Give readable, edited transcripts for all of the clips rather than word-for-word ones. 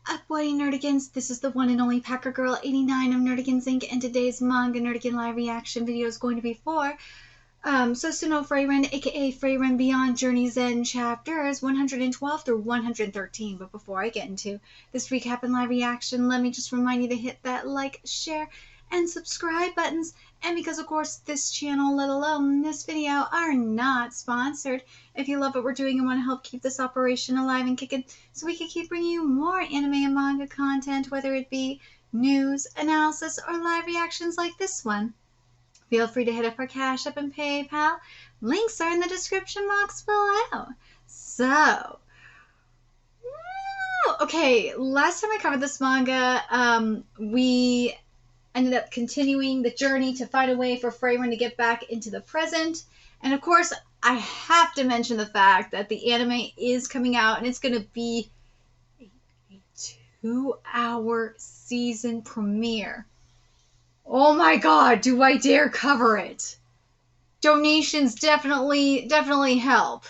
What nerdigans? This is the one and only Packer Girl 89 of Nerdigans Inc. and today's manga nerdigan live reaction video is going to be for Sousou no Frieren, aka Frieren Beyond Journey's End chapters 112 through 113. But before I get into this recap and live reaction, let me just remind you to hit that like, share, and subscribe buttons. And because of course this channel, let alone this video, are not sponsored, if you love what we're doing and want to help keep this operation alive and kicking so we can keep bringing you more anime and manga content, whether it be news, analysis, or live reactions like this one, feel free to hit up our Cash App and PayPal. Links are in the description box below. So, okay, last time I covered this manga, we ended up continuing the journey to find a way for Frieren to get back into the present. And of course, I have to mention the fact that the anime is coming out, and it's going to be a 2-hour season premiere. Oh my god, do I dare cover it? Donations definitely help.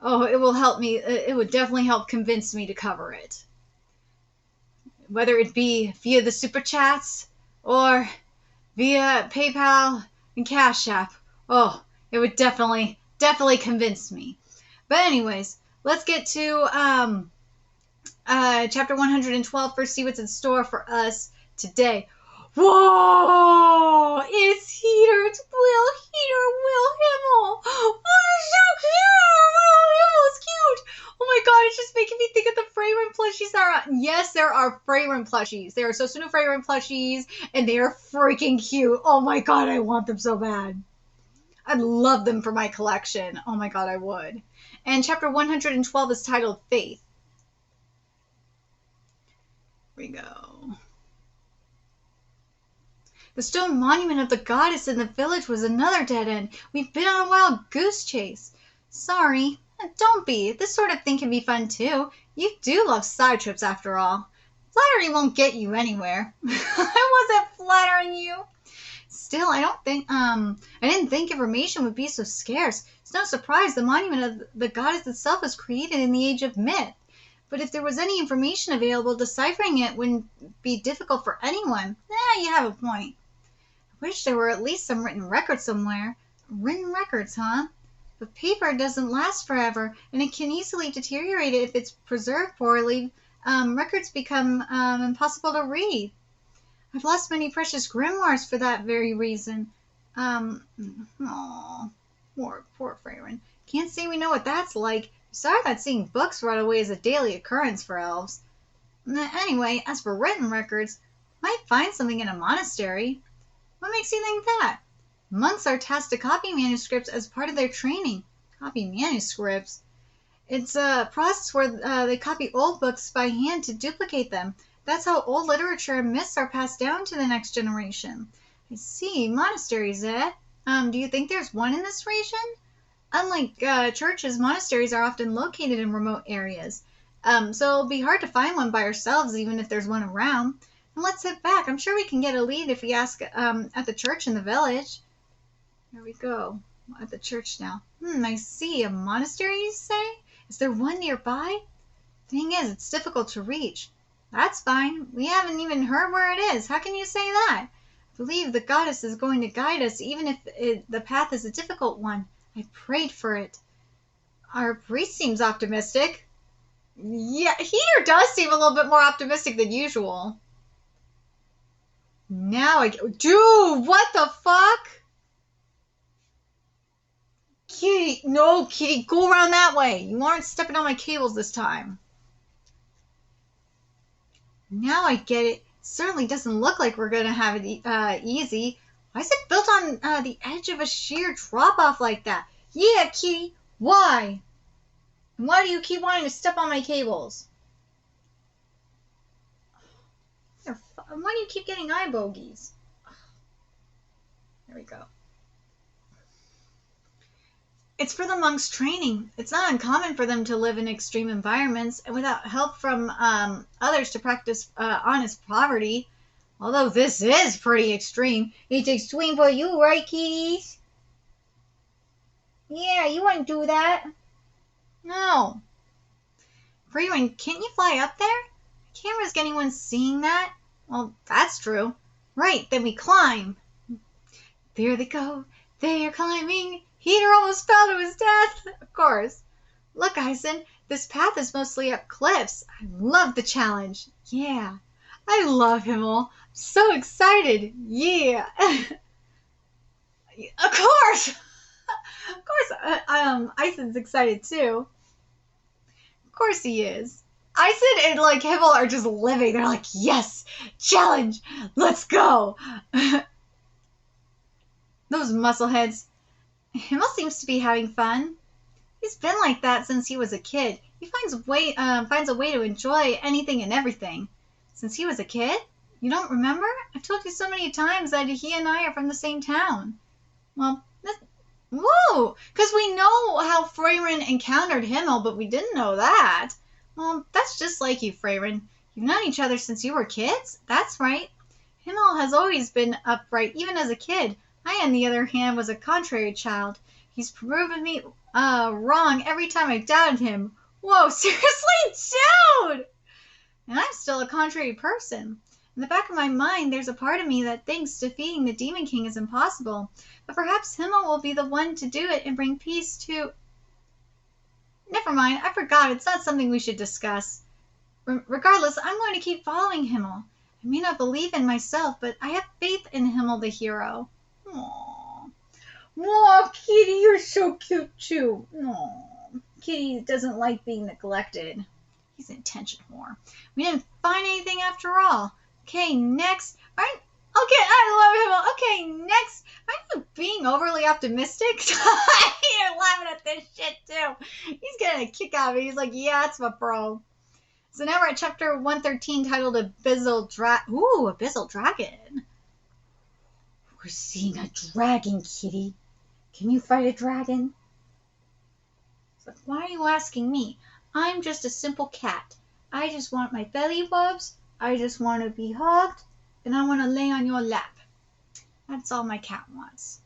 Oh, it will help me. It would definitely help convince me to cover it. Whether it be via the super chats or via PayPal and Cash App. Oh, it would definitely convince me. But anyways, let's get to chapter 112 first, see what's in store for us today. Whoa! It's Heater. It's Will Himmel. Oh, it's so cute. Will Himmel's cute. Oh my god, it's just making me think of the Frieren plushies that are. Yes, there are Frieren plushies. There are Sousou no Frieren plushies, and they are freaking cute. Oh my god, I want them so bad. I'd love them for my collection. Oh my god, I would. And chapter 112 is titled Faith. Here we go. The stone monument of the goddess in the village was another dead end. We've been on a wild goose chase. Sorry. Don't be. This sort of thing can be fun too. You do love side trips after all. Flattery won't get you anywhere. I wasn't flattering you. Still, I didn't think information would be so scarce. It's no surprise the monument of the goddess itself was created in the age of myth. But if there was any information available, deciphering it wouldn't be difficult for anyone. You have a point. I wish there were at least some written records somewhere. Written records, huh? But paper doesn't last forever, and it can easily deteriorate if it's preserved poorly. Records become impossible to read. I've lost many precious grimoires for that very reason. Poor Frieren. Can't say we know what that's like. Sorry that seeing books rot away is a daily occurrence for elves. Anyway, as for written records, might find something in a monastery. What makes you think that? Monks are tasked to copy manuscripts as part of their training. Copy manuscripts? It's a process where they copy old books by hand to duplicate them. That's how old literature and myths are passed down to the next generation. I see. Monasteries, eh? Do you think there's one in this region? Unlike churches, monasteries are often located in remote areas. So it'll be hard to find one by ourselves, even if there's one around. And let's head back. I'm sure we can get a lead if we ask at the church in the village. Here we go. At the church now. I see. A monastery, you say? Is there one nearby? Thing is, it's difficult to reach. That's fine. We haven't even heard where it is. How can you say that? I believe the goddess is going to guide us, even if the path is a difficult one. I prayed for it. Our priest seems optimistic. Yeah, Heater does seem a little bit more optimistic than usual. Now Dude, what the fuck? Kitty, no, Kitty, go around that way. You aren't stepping on my cables this time. Now I get it. Certainly doesn't look like we're going to have it easy. Why is it built on the edge of a sheer drop-off like that? Yeah, Kitty, why? And why do you keep wanting to step on my cables? Why do you keep getting eye bogeys? There we go. It's for the monks' training. It's not uncommon for them to live in extreme environments and without help from others to practice honest poverty. Although this is pretty extreme. It's extreme for you, right, kitties? Yeah, you wouldn't do that. No. Frieren, can't you fly up there? I Can't risk anyone seeing that. Well, that's true. Right, then we climb. There they go. They are climbing. Heater almost fell to his death. Of course. Look, Ison, this path is mostly up cliffs. I love the challenge. Yeah. I love Himmel. So excited. Yeah. Of course. Of course, Ison's excited too. Of course he is. Ison and Himmel are just living. They're like, yes, challenge. Let's go. Those muscleheads. Himmel seems to be having fun. He's been like that since he was a kid. He finds a way to enjoy anything and everything. Since he was a kid? You don't remember? I've told you so many times that he and I are from the same town. Well, whoa! Because we know how Frieren encountered Himmel, but we didn't know that. Well, that's just like you, Frieren. You've known each other since you were kids? That's right. Himmel has always been upright, even as a kid. I, on the other hand, was a contrary child. He's proven me wrong every time I doubted him. Whoa, seriously, dude! And I'm still a contrary person. In the back of my mind, there's a part of me that thinks defeating the Demon King is impossible. But perhaps Himmel will be the one to do it and bring peace to... Never mind, I forgot. It's not something we should discuss. Regardless, I'm going to keep following Himmel. I may not believe in myself, but I have faith in Himmel the hero. Aww. Aw, Kitty, you're so cute too. Aww. Kitty doesn't like being neglected. He's an attention whore. We didn't find anything after all. Okay, next. Okay, I love Himmel. Okay, next. Aren't you being overly optimistic? You're laughing at this shit too. He's getting a kick out of it. He's like, yeah, it's my bro. So now we're at chapter 113 titled ABYSSAL Dragon. We're seeing a dragon, Kitty. Can you fight a dragon? It's like, why are you asking me? I'm just a simple cat. I just want my belly rubs. I just want to be hugged. And I want to lay on your lap. That's all my cat wants.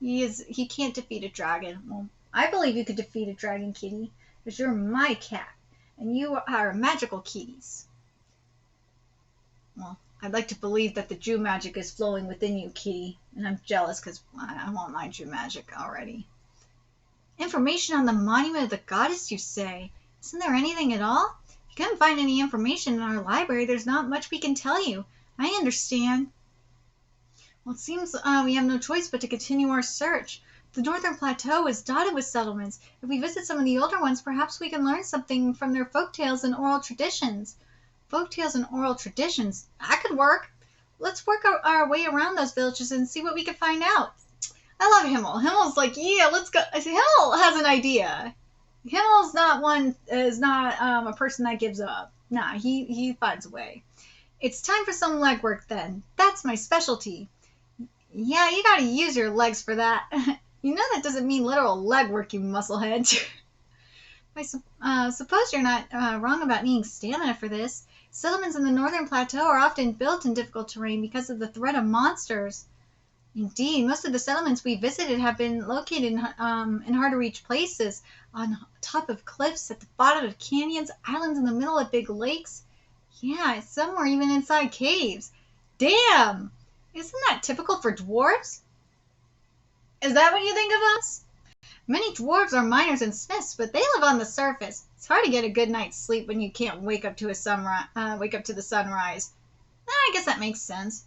He can't defeat a dragon. Well, I believe you could defeat a dragon, Kitty. Because you're my cat. And you are magical kitties. Well, I'd like to believe that the Jew magic is flowing within you, Kitty. And I'm jealous because I want my Jew magic already. Information on the monument of the goddess, you say? Isn't there anything at all? If you couldn't find any information in our library, there's not much we can tell you. I understand. Well, it seems we have no choice but to continue our search. The northern plateau is dotted with settlements. If we visit some of the older ones, perhaps we can learn something from their folktales and oral traditions. Folktales and oral traditions? That could work. Let's work our way around those villages and see what we can find out. I love Himmel. Himmel's like, yeah, let's go. Himmel has an idea. Himmel's not a person that gives up. Nah, he finds a way. It's time for some legwork then. That's my specialty. Yeah, you gotta use your legs for that. You know that doesn't mean literal legwork, you musclehead. I suppose you're not wrong about needing stamina for this. Settlements in the northern plateau are often built in difficult terrain because of the threat of monsters. Indeed, most of the settlements we visited have been located in hard-to-reach places, on top of cliffs, at the bottom of canyons, islands in the middle of big lakes. Yeah, some were even inside caves. Damn! Isn't that typical for dwarves? Is that what you think of us? Many dwarves are miners and smiths, but they live on the surface. It's hard to get a good night's sleep when you can't wake up to the sunrise. I guess that makes sense.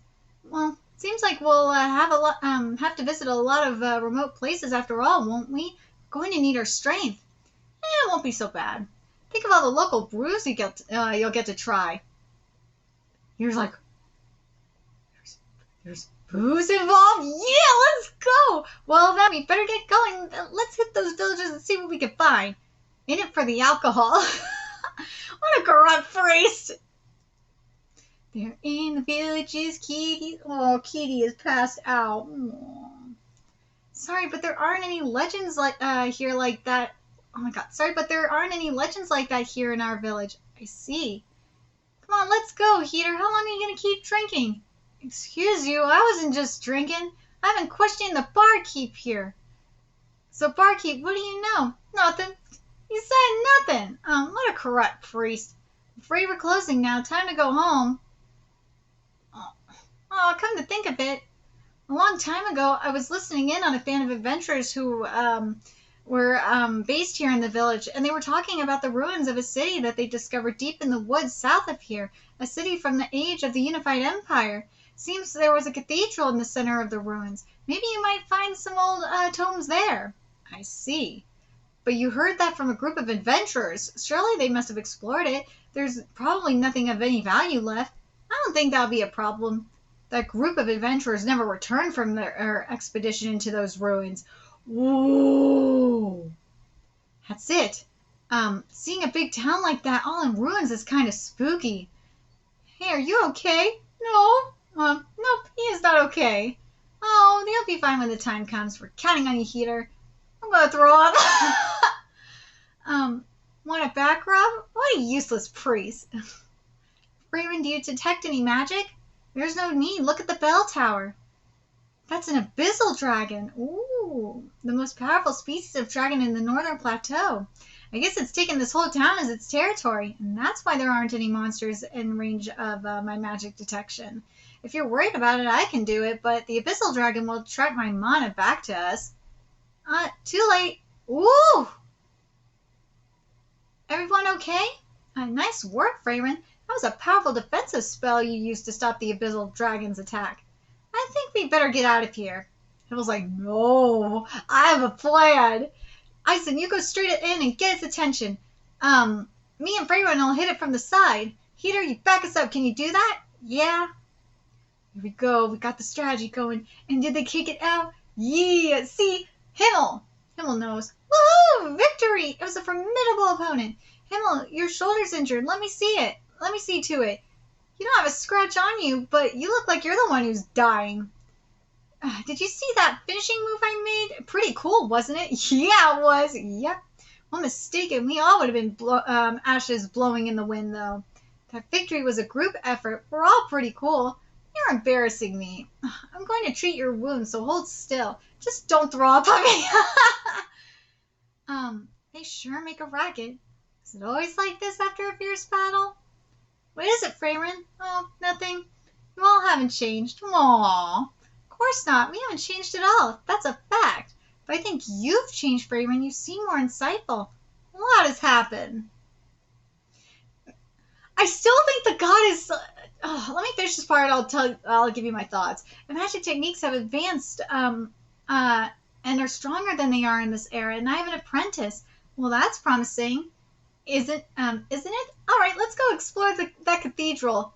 Well, seems like we'll have to visit a lot of remote places after all, won't we? We're going to need our strength. It won't be so bad. Think of all the local brews you'll get to try. You're like, there's booze involved? Yeah, let's go! Well, then we better get going. Let's hit those villages and see what we can find. In it for the alcohol. What a corrupt priest! They're in the villages, Kitty. Oh, Kitty is passed out. Aww. Sorry, but there aren't any legends here like that. Oh my god, sorry, but there aren't any legends like that here in our village. I see. Come on, let's go, Heater. How long are you going to keep drinking? Excuse you, I wasn't just drinking. I've been questioning the barkeep here. So, barkeep, what do you know? Nothing. You said nothing. What a corrupt priest. Afraid we're closing now. Time to go home. Oh, come to think of it, a long time ago, I was listening in on a band of adventurers who were based here in the village, and they were talking about the ruins of a city that they discovered deep in the woods south of here, a city from the age of the Unified Empire. Seems there was a cathedral in the center of the ruins. Maybe you might find some old tomes there. I see. But you heard that from a group of adventurers. Surely they must have explored it. There's probably nothing of any value left. I don't think that'll be a problem. That group of adventurers never returned from their expedition into those ruins. Whoa! That's it. Seeing a big town like that all in ruins is kind of spooky. Hey, are you okay? No. Nope, he is not okay. Oh, they'll be fine when the time comes. We're counting on you, Heater. I'm gonna throw up. Want a back rub? What a useless priest. Frieren, do you detect any magic? There's no need. Look at the bell tower. That's an abyssal dragon. Ooh, the most powerful species of dragon in the northern plateau. I guess it's taken this whole town as its territory, and that's why there aren't any monsters in range of my magic detection. If you're worried about it, I can do it, but the abyssal dragon will attract my mana back to us. Too late. Ooh! Everyone okay? Nice work, Frieren. That was a powerful defensive spell you used to stop the abyssal dragon's attack. I think we better get out of here. It was like, no, I have a plan. Ison, you go straight in and get its attention. Me and Frieren will hit it from the side. Heater, you back us up. Can you do that? Yeah. Here we go. We got the strategy going. And did they kick it out? Yeah. See? Himmel knows. Woohoo! Victory! It was a formidable opponent. Himmel, your shoulder's injured. Let me see it. Let me see to it. You don't have a scratch on you, but you look like you're the one who's dying. Did you see that finishing move I made? Pretty cool, wasn't it? Yeah, it was. Yep. Well, mistaken. We all would have been ashes blowing in the wind, though. That victory was a group effort. We're all pretty cool. You're embarrassing me. I'm going to treat your wound, so hold still. Just don't throw up on me. They sure make a racket. Is it always like this after a fierce battle? What is it, Frieren? Oh, nothing. You all haven't changed. Aww. Of course not. We haven't changed at all. That's a fact. But I think you've changed, Frieren. You seem more insightful. A lot has happened. I still think the goddess... let me finish this part. I'll give you my thoughts. The magic techniques have advanced and are stronger than they are in this era, and I have an apprentice. Well, that's promising. Isn't it? All right, let's go explore that cathedral.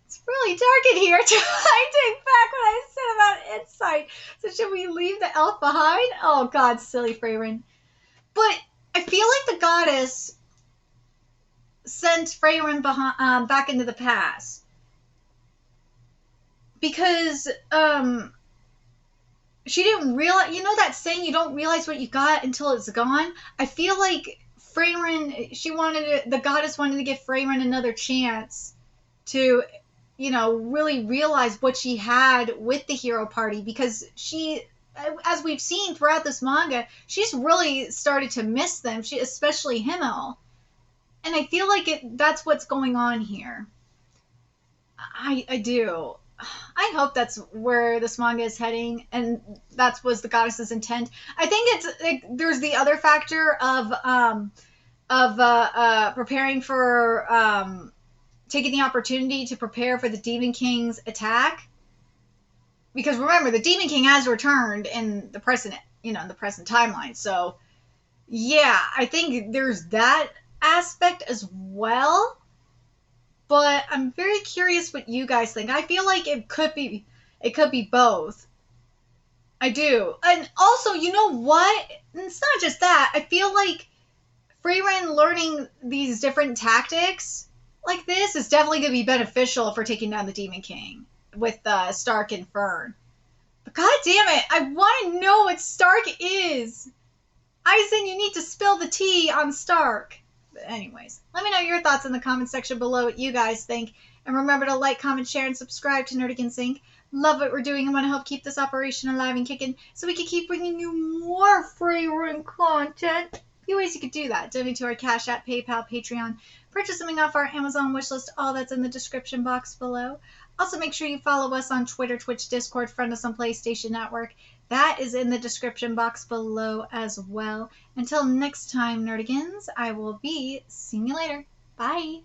It's really dark in here. I take back what I said about insight. So should we leave the elf behind? Oh, God, silly Frieren. But I feel like the goddess sent Frieren back into the past. Because she didn't realize, you know that saying, you don't realize what you got until it's gone? I feel like Frieren, the goddess wanted to give Frieren another chance to, really realize what she had with the hero party, because she, as we've seen throughout this manga, she's really started to miss them, especially Himmel. And I feel like that's what's going on here. I do. I hope that's where this manga is heading, and that was the goddess's intent. I think there's the other factor of preparing for taking the opportunity to prepare for the Demon King's attack, because remember, the Demon King has returned in the present timeline. So yeah, I think there's that aspect as well. But I'm very curious what you guys think. I feel like it could be both. I do. And also, you know what? It's not just that. I feel like Frieren learning these different tactics like this is definitely going to be beneficial for taking down the Demon King with Stark and Fern. But god damn it, I want to know what Stark is. Ison, you need to spill the tea on Stark. But anyways, let me know your thoughts in the comment section below, what you guys think. And remember to like, comment, share, and subscribe to Nerdigan Sync. Love what we're doing and want to help keep this operation alive and kicking so we can keep bringing you more Frieren content. few ways you could do that. Donate to our Cash App, PayPal, Patreon, purchase something off our Amazon wishlist, all that's in the description box below. Also, make sure you follow us on Twitter, Twitch, Discord, friend us on PlayStation Network. That is in the description box below as well. Until next time, Nerdigans, I will be seeing you later. Bye!